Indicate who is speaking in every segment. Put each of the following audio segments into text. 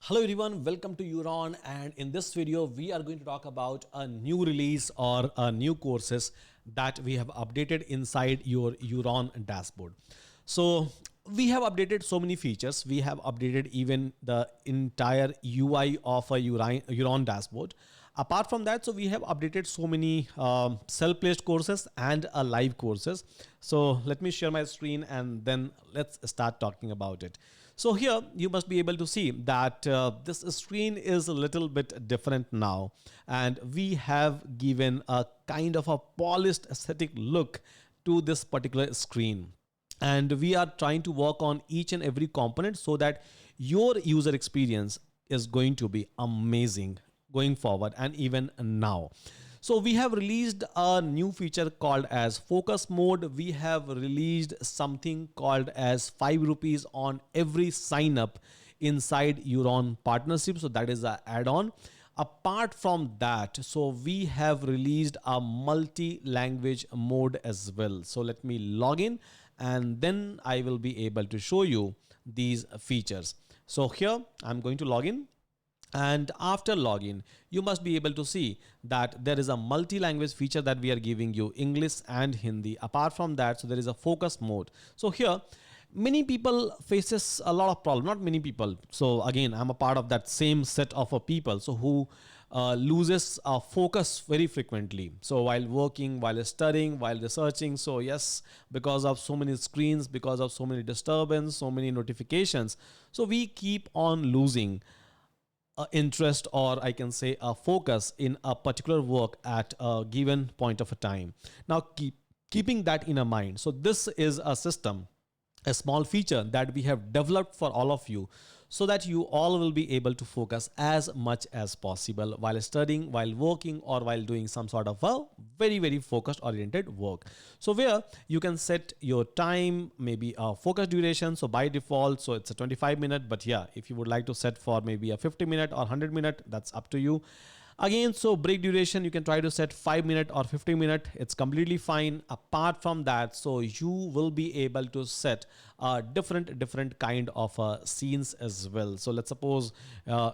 Speaker 1: Hello everyone, welcome to Euron, and in this video we are going to talk about a new release or a new courses that we have updated inside your Euron dashboard. So we have updated so many features. We have updated even the entire UI of a Euron dashboard. Apart from that, so we have updated so many self-placed courses and live courses. So let me share my screen and then let's start talking about it. So here you must be able to see that this screen is a little bit different now, and we have given a kind of a polished aesthetic look to this particular screen. And we are trying to work on each and every component so that your user experience is going to be amazing going forward and even now. So we have released a new feature called as focus mode. We have released something called as 5 rupees on every sign up inside Euron partnership. So that is an add-on. Apart from that, so we have released a multi-language mode as well. So let me log in and then I will be able to show you these features. So here I'm going to log in. And after login, you must be able to see that there is a multi-language feature that we are giving you, English and Hindi. Apart from that, so there is a focus mode. So here, many people faces a lot of problem, not many people. So again, I'm a part of that same set of people. So who loses focus very frequently. So while working, while studying, while researching. So yes, because of so many screens, because of so many disturbance, so many notifications. So we keep on losing interest, or I can say a focus in a particular work at a given point of a time. Now keeping that in a mind. So this is a system, a small feature that we have developed for all of you so that you all will be able to focus as much as possible while studying, while working, or while doing some sort of a very focused oriented work. So where you can set your time, maybe a focus duration. So by default, so it's a 25-minute, but yeah, if you would like to set for maybe a 50-minute or 100-minute, that's up to you. Again, so break duration, you can try to set 5-minute or 50-minute. It's completely fine. Apart from that, so you will be able to set different kind of scenes as well. So let's suppose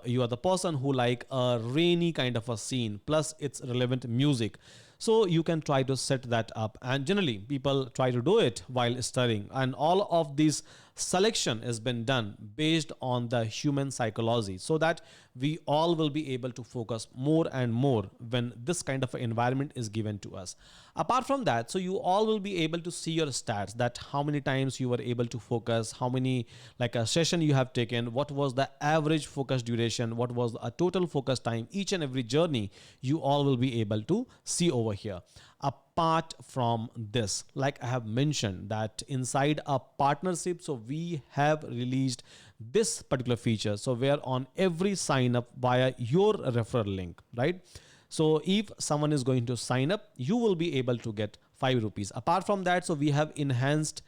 Speaker 1: you are the person who like a rainy kind of a scene plus its relevant music. So you can try to set that up, and generally people try to do it while studying, and all of this selection has been done based on the human psychology so that we all will be able to focus more and more when this kind of environment is given to us. Apart from that, so you all will be able to see your stats, that how many times you were able to focus, how many like a session you have taken, what was the average focus duration, what was a total focus time. Each and every journey you all will be able to see over here. Apart from this, like I have mentioned, that inside a partnership, so we have released this particular feature. So where on every sign up via your referral link, right? So if someone is going to sign up, you will be able to get 5 rupees. Apart from that, so we have enhanced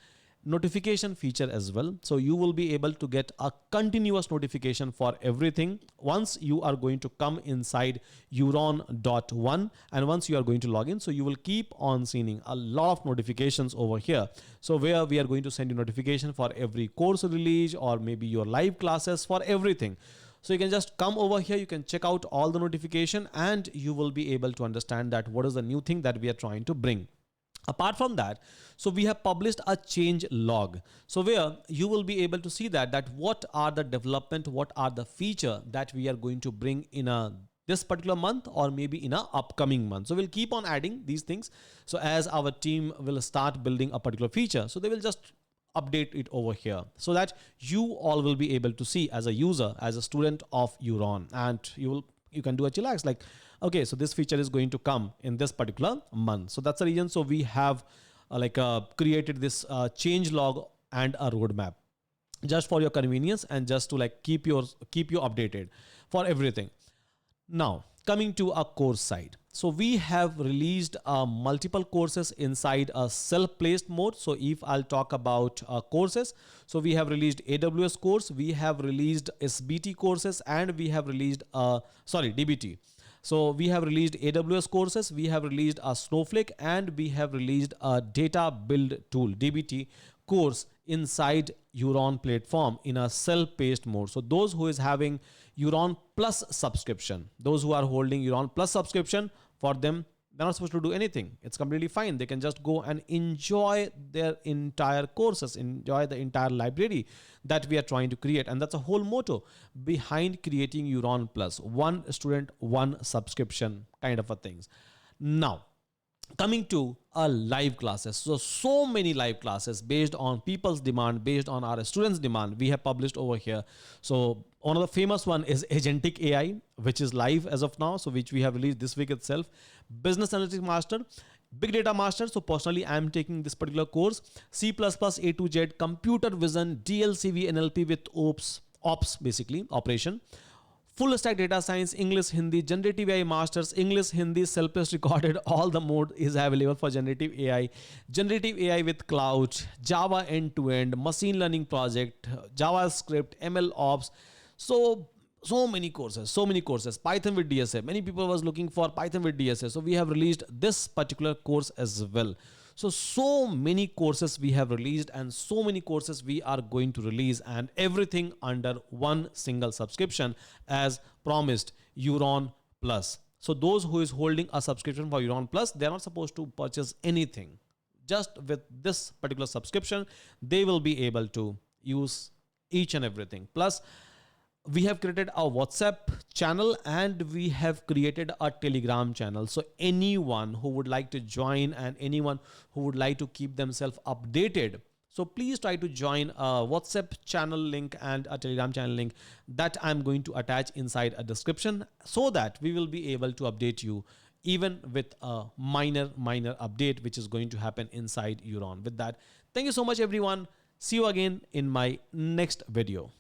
Speaker 1: notification feature as well. So you will be able to get a continuous notification for everything once you are going to come inside Euron.1, and once you are going to log in, so you will keep on seeing a lot of notifications over here. So where we are going to send you notification for every course release, or maybe your live classes, for everything. So you can just come over here, you can check out all the notification, and you will be able to understand that what is the new thing that we are trying to bring. Apart from that, so we have published a change log. So where you will be able to see that what are the development, what are the feature that we are going to bring in this particular month, or maybe in a upcoming month. So we'll keep on adding these things. So as our team will start building a particular feature, so they will just update it over here so that you all will be able to see as a user, as a student of Euron, and you can do a chillax like, okay, so this feature is going to come in this particular month. So that's the reason. So we have created this change log and a roadmap just for your convenience, and just to like keep you updated for everything. Now coming to a course side. So we have released multiple courses inside a self-placed mode. So if I'll talk about courses, so we have released AWS course, we have released SBT courses, and we have released DBT. So we have released AWS courses, we have released a Snowflake, and we have released a data build tool, DBT course inside Euron platform in a self-paced mode. So those who is having Euron Plus subscription, those who are holding Euron Plus subscription, for them, they're not supposed to do anything. It's completely fine. They can just go and enjoy their entire courses, enjoy the entire library that we are trying to create. And that's a whole motto behind creating Euron Plus. One student, one subscription kind of a things. Now, coming to live classes. So many live classes based on people's demand, based on our students' demand, we have published over here. So one of the famous one is Agentic AI, which is live as of now. So which we have released this week itself. Business Analytics Master, Big Data Master. So personally, I am taking this particular course. C++ A to Z, Computer Vision, DLCV, NLP with ops basically, operation. Full stack data science, English, Hindi, generative AI masters, English, Hindi, self-paced recorded, all the mode is available for generative AI with cloud, Java end-to-end, machine learning project, JavaScript, MLOps. So many courses, Python with DSA. Many people was looking for Python with DSA. So we have released this particular course as well. So many courses we have released and so many courses we are going to release, and everything under one single subscription as promised, Euron Plus. So those who is holding a subscription for Euron Plus, they're not supposed to purchase anything. Just with this particular subscription, they will be able to use each and everything. Plus, we have created a WhatsApp channel and we have created a Telegram channel. So anyone who would like to join and anyone who would like to keep themselves updated, so please try to join a WhatsApp channel link and a Telegram channel link that I'm going to attach inside a description, so that we will be able to update you even with a minor update which is going to happen inside Euron. With that, thank you so much everyone. See you again in my next video.